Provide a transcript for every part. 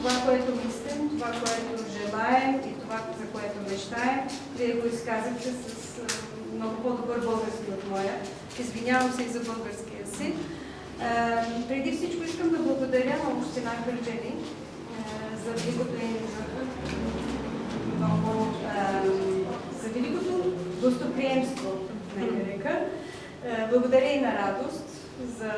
това, което мислим, това, което желаем и това, за което мечтаем. Вие го изказахте с много по-добър български от моя. Извинявам се и за българския си. Преди всичко искам да благодаря на община Кърджали за великото гостоприемство, нека река. Благодаря и на Радост за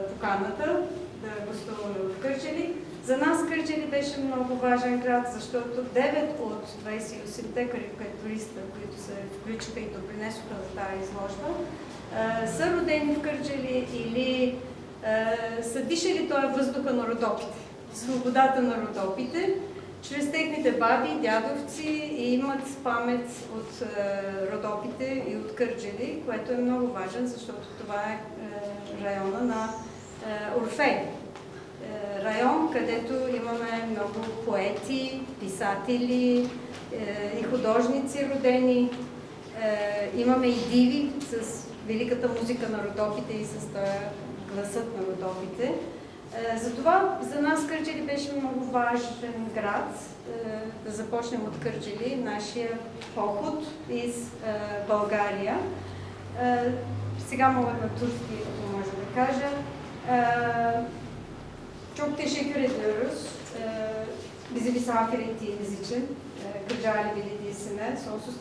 поканата да гостуваме в Кърджали. За нас Кърджали беше много важен град, защото 9 от 28-те карикатуриста, които се включиха и допринесоха за тази изложба, са родени в Кърджали или са дишали този въздуха на Родопите, свободата на Родопите, чрез техните баби, дядовци и имат памет от Родопите и от Кърджали, което е много важен, защото това е района на Орфей. Район, където имаме много поети, писатели и художници родени. Имаме и диви с великата музика на Родопите и с този гласът на Родопите. Затова за нас Кърджали беше много важен град, да започнем от Кърджали, нашия поход из България. Сега мога на turski, ако може да кажа. Çok teşekkür ediyoruz bizi misafir ettiğiniz için Kırcaali Belediyesi'ne sonsuz